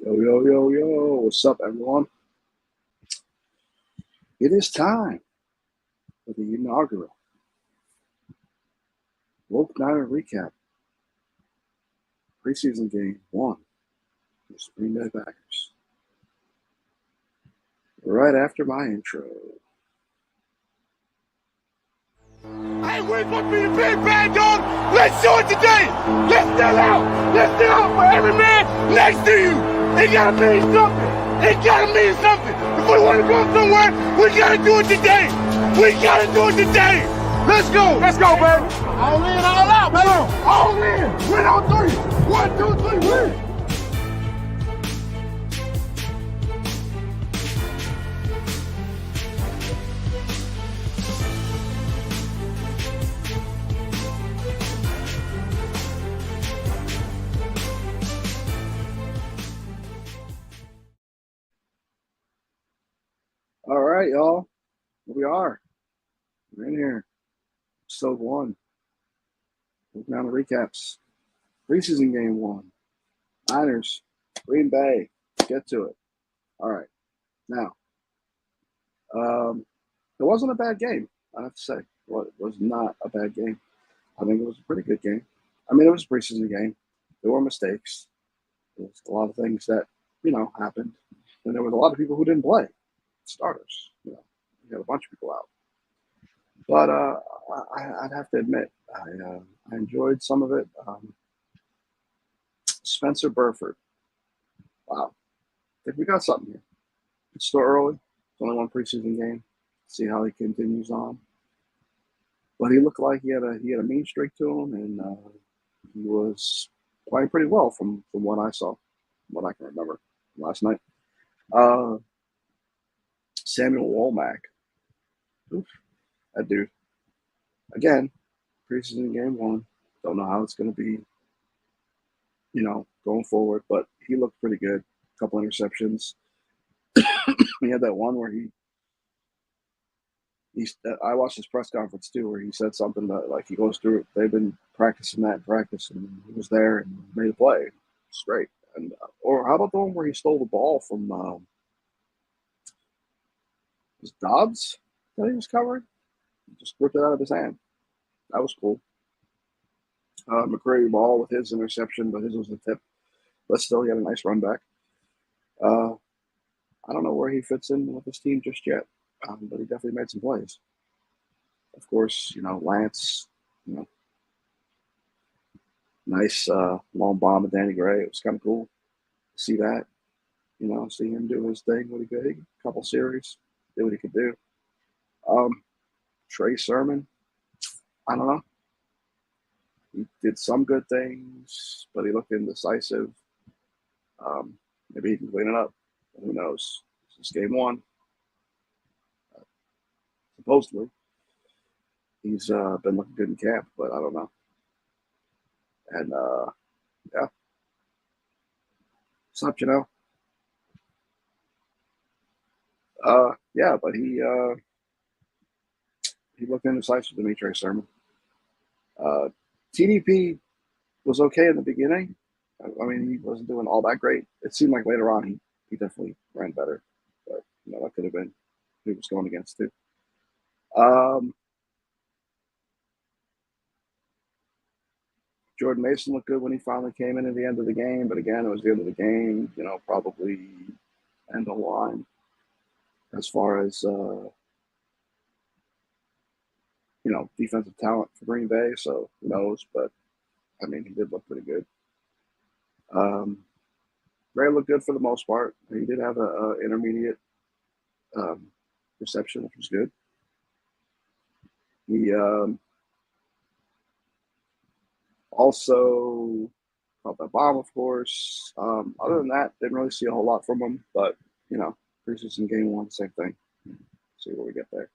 Yo, yo, yo, yo. What's up, everyone? It is time for the inaugural Woke Niner recap. Preseason game 1 versus Green Bay Packers. Right after my intro. Hey, we're going to be the big bad dog. Let's do it today. Let's stand out. Let's stand out for every man next to you. It got to mean something. It got to mean something. If we want to go somewhere, we got to do it today. We got to do it today. Let's go. Let's go, baby. All in, all out, baby. All in. Win on 3. 1, 2, 3, win. All right, y'all. Here we are. We're in here. Episode 1. Woke Niner recaps. Preseason game 1. Niners. Green Bay. Let's get to it. All right. Now, it wasn't a bad game, I have to say. Well, it was not a bad game. I think it was a pretty good game. I mean, it was a preseason game. There were mistakes. There was a lot of things that, happened. And there was a lot of people who didn't play. Starters. We had a bunch of people out. But I'd have to admit, I enjoyed some of it. Spencer Burford. Wow. I think we got something here. It's still early. It's only one preseason game. See how he continues on. But he looked like he had a mean streak to him, and he was playing pretty well from what I saw, what I can remember last night. Samuel Womack. Oof, that dude. Again, preseason game 1. Don't know how it's going to be, going forward, but he looked pretty good. A couple interceptions. He had that one where I watched his press conference too, where he said something that like he goes through it. They've been practicing that in practice, and he was there and made a play. It's great. And or how about the one where he stole the ball from was Dobbs that he was covering? He just ripped it out of his hand. That was cool. McCray ball with his interception, but his was a tip. But still, he had a nice run back. I don't know where he fits in with this team just yet, but he definitely made some plays. Of course, Lance, nice long bomb of Danny Gray. It was kind of cool to see that, see him do his thing. What he could, a couple series, did what he could do. Trey Sermon, I don't know. He did some good things, but he looked indecisive. Maybe he can clean it up. Who knows? This is game 1. Supposedly, he's been looking good in camp, but I don't know. And yeah, what's up, yeah, but he looked indecisive to me, Trey Sermon. TDP was okay in the beginning. I mean, he wasn't doing all that great. It seemed like later on he definitely ran better. But, that could have been who he was going against, too. Jordan Mason looked good when he finally came in at the end of the game. But, again, it was the end of the game, probably end of the line as far as, defensive talent for Green Bay. So, who knows? But, I mean, he did look pretty good. Ray looked good for the most part. He did have a intermediate reception, which was good. He also caught that bomb, of course. Other than that, didn't really see a whole lot from him. But, preseason game 1, same thing. See where we get there.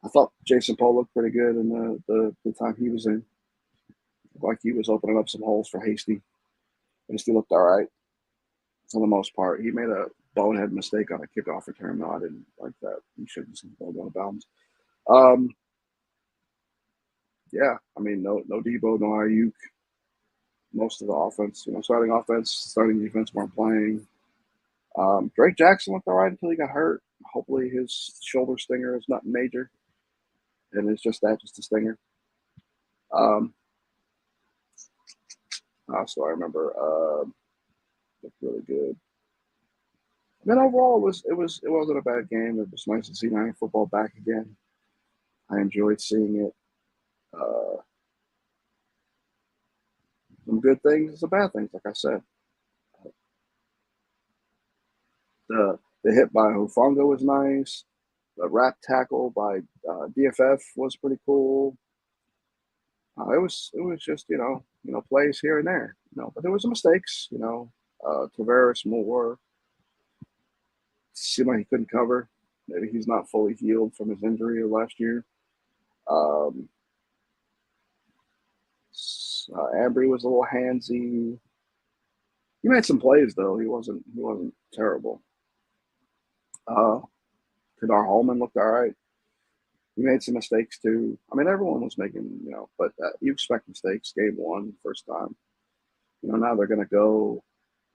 I thought Jason Poe looked pretty good in the time he was in. Like he was opening up some holes for Hasty. But he still looked all right for the most part. He made a bonehead mistake on a kickoff return, though. I didn't like that. He should have just been out of bounds. Yeah, I mean, no Debo, no Ayuk. most of the offense. Starting offense, starting defense weren't playing. Drake Jackson looked all right until he got hurt. Hopefully his shoulder stinger is nothing major, and it's just a stinger. Um, so I remember looked really good. I mean, overall, it wasn't a bad game. It was nice to see Niner football back again. I enjoyed seeing it. Uh, some good things, some bad things. Like I said, the hit by Hufanga was nice. The wrap tackle by DFF was pretty cool. It was just plays here and there. But there was some mistakes. Tavares Moore seemed like he couldn't cover. Maybe he's not fully healed from his injury of last year. Um, Ambry was a little handsy. He made some plays though. He wasn't terrible. Uh, Kadar Hallman looked all right. He made some mistakes too. I mean, everyone was making, but you expect mistakes. Game one, first time. Now they're going to go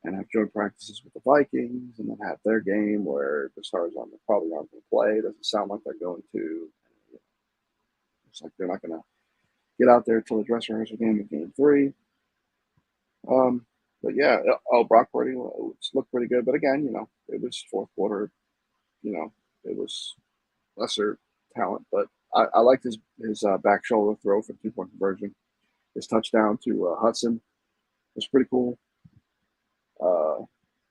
and have joint practices with the Vikings and then have their game where the stars probably aren't going to play. It doesn't sound like they're going to. It's like they're not going to get out there until the dress rehearsal game of game three. But yeah, Brock Purdy looked pretty good. But again, it was fourth quarter. It was lesser talent. But I liked his back shoulder throw for 2-point conversion. His touchdown to Hudson was pretty cool.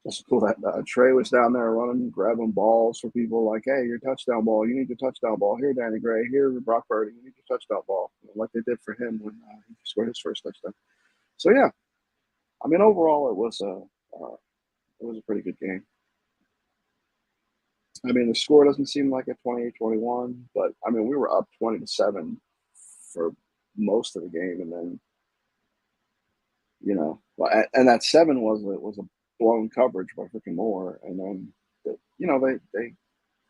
It's cool that Trey was down there running, grabbing balls for people like, hey, your touchdown ball. You need your touchdown ball. Here, Danny Gray. Here, Brock Purdy. You need your touchdown ball. Like they did for him when he scored his first touchdown. So, yeah. I mean, overall, it was a pretty good game. I mean, the score doesn't seem like a 28-21, but, I mean, we were up 20-7 for most of the game. And then, and that 7 was a blown coverage by freaking Moore. And then, they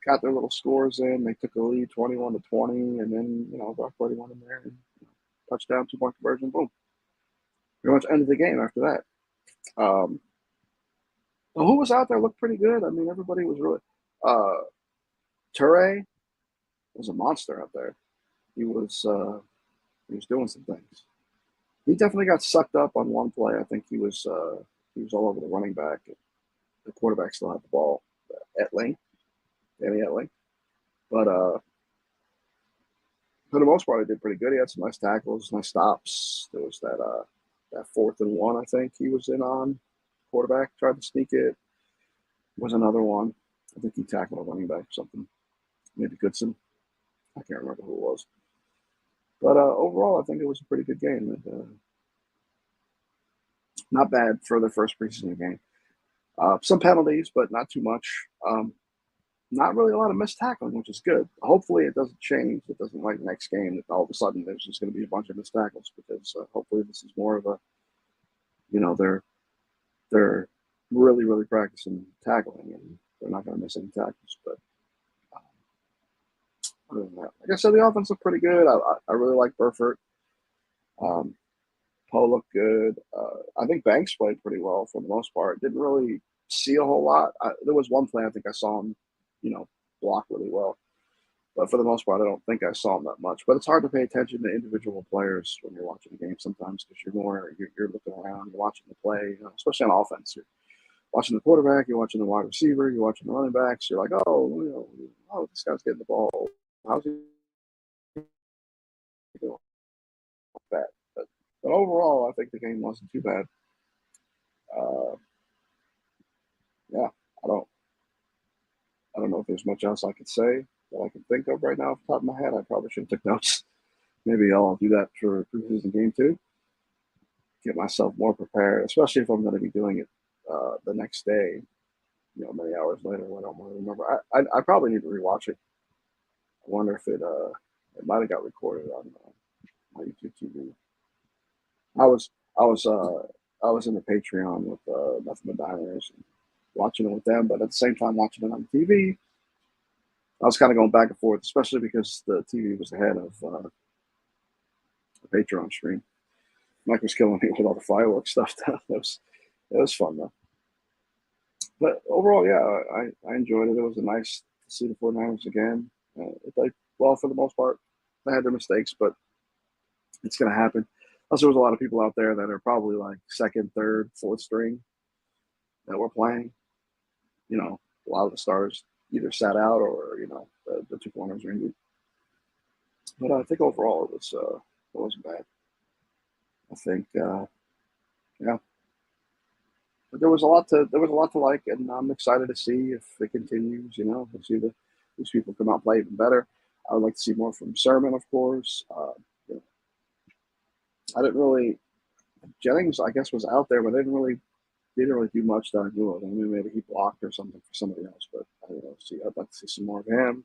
got their little scores in. They took a lead 21-20, and then, Brock Purdy went in there and touchdown, 2-point conversion, boom. Pretty much ended the game after that. Who was out there looked pretty good. I mean, everybody was really. Turay was a monster out there. He was doing some things. He definitely got sucked up on one play. I think he was all over the running back. The quarterback still had the ball. Danny Etling. But for the most part, he did pretty good. He had some nice tackles, nice stops. There was that 4th and 1, I think he was in on. Quarterback tried to sneak it. Was another one. I think he tackled a running back or something. Maybe Goodson. I can't remember who it was. But overall, I think it was a pretty good game. And, not bad for the first preseason game. Some penalties, but not too much. Not really a lot of missed tackling, which is good. Hopefully it doesn't change. It doesn't like next game that all of a sudden there's just going to be a bunch of missed tackles because hopefully this is more of a, they're really, really practicing tackling and they're not going to miss any tackles. But other than that, like I said, the offense looked pretty good. I really like Burford. Poe looked good. I think Banks played pretty well for the most part. Didn't really see a whole lot. There was one play I think I saw him, block really well. But for the most part, I don't think I saw him that much. But it's hard to pay attention to individual players when you're watching a game sometimes because you're looking around, you're watching the play, especially on offense. You're watching the quarterback, you're watching the wide receiver, you're watching the running backs. You're like, oh, this guy's getting the ball. How's he doing that? But overall, I think the game wasn't too bad. Yeah, I don't know if there's much else I could say that I can think of right now off the top of my head. I probably should have took notes. Maybe I'll do that for preseason game 2. Get myself more prepared, especially if I'm going to be doing it the next day. Many hours later. I don't want to remember. I probably need to rewatch it. I wonder if it might have got recorded on my YouTube TV. I was in the Patreon with Nothing But Diners and watching it with them, but at the same time watching it on TV. I was kind of going back and forth, especially because the TV was ahead of the Patreon stream. Mike was killing me with all the fireworks stuff. It was fun though. But overall, yeah, I enjoyed it. It was nice to see the 49ers again. They played well for the most part. They had their mistakes, but it's going to happen. Plus, there was a lot of people out there that are probably like second, third, fourth string that were playing. You know, a lot of the stars either sat out or the two corners were injured. But I think overall it wasn't bad. I think yeah, but there was a lot to like, and I'm excited to see if it continues. You know, to see these people come out and play even better. I would like to see more from Sermon, of course. You know, I didn't really Jennings, I guess, was out there, but didn't really do much down Gould. I mean, maybe he blocked or something for somebody else, but I don't know. I'd like to see some more of him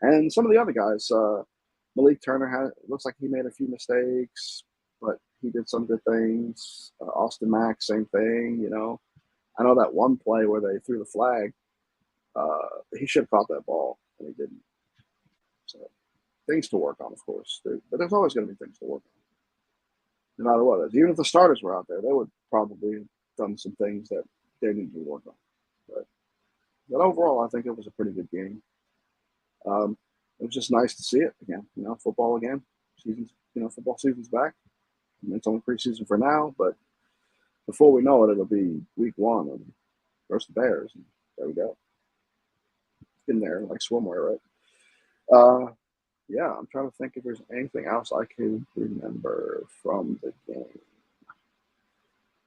and some of the other guys. Malik Turner looks like he made a few mistakes, but he did some good things. Austin Mack, same thing. You know, I know that one play where they threw the flag. He should have caught that ball, and he didn't. So things to work on, of course. But there's always going to be things to work on, no matter what it is. Even if the starters were out there, they would probably have done some things that they need to work on. But overall, I think it was a pretty good game. It was just nice to see it again. You know, football again. Football season's back. I mean, it's only preseason for now, but before we know it, it'll be week 1 and versus the Bears. And there we go. In there like swimwear, right? Yeah, I'm trying to think if there's anything else I can remember from the game.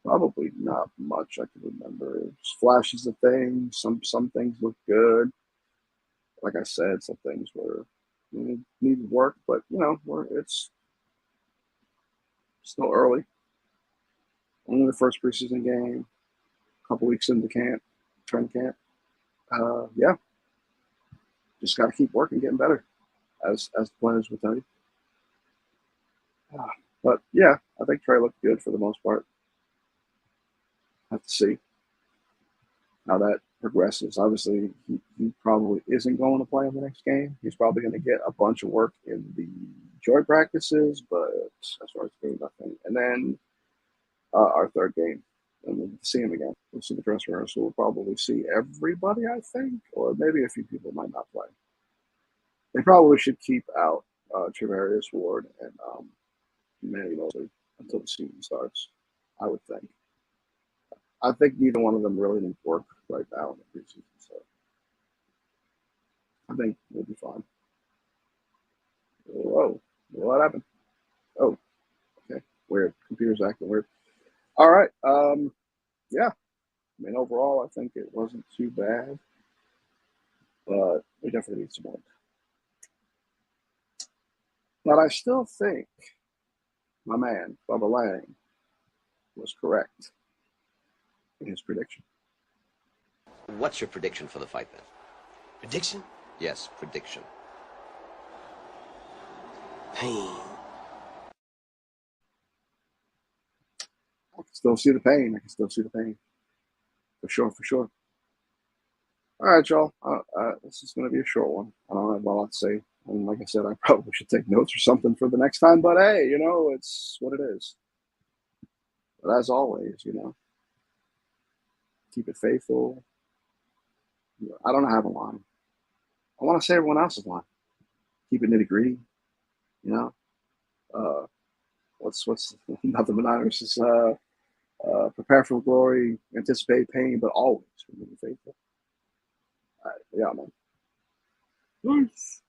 Probably not much I can remember. Just flashes of things. Some things look good. Like I said, some things needed work, but it's still early. Only the first preseason game. A couple weeks into training camp. Yeah, just got to keep working, getting better, as the players will tell you. But yeah, I think Trey looked good for the most part. Have to see how that progresses. Obviously, he probably isn't going to play in the next game. He's probably going to get a bunch of work in the joint practices, but as far as game, nothing. And then our third game, and we'll see him again. We'll see the dress rehearsal. We'll probably see everybody, I think, or maybe a few people might not play. They probably should keep out Travarius Ward and Manny Mosley until the season starts, I would think. I think neither one of them really needs work right now in the preseason, so I think we'll be fine. Whoa, what happened? Oh, okay, weird. Computer's acting weird. All right, yeah. I mean, overall, I think it wasn't too bad, but we definitely need some work. But I still think my man, Bubba Lang, was correct in his prediction. What's your prediction for the fight, then? Prediction? Yes, prediction. Pain. I can still see the pain. For sure. All right, y'all. This is going to be a short one. I don't have a lot to say. And like I said, I probably should take notes or something for the next time. But hey, it's what it is. But as always, keep it faithful. I don't have a line. I want to say everyone else's line. Keep it nitty gritty. What's nothing but honors is prepare for glory, anticipate pain, but always remain faithful. All right, yeah, man. Peace.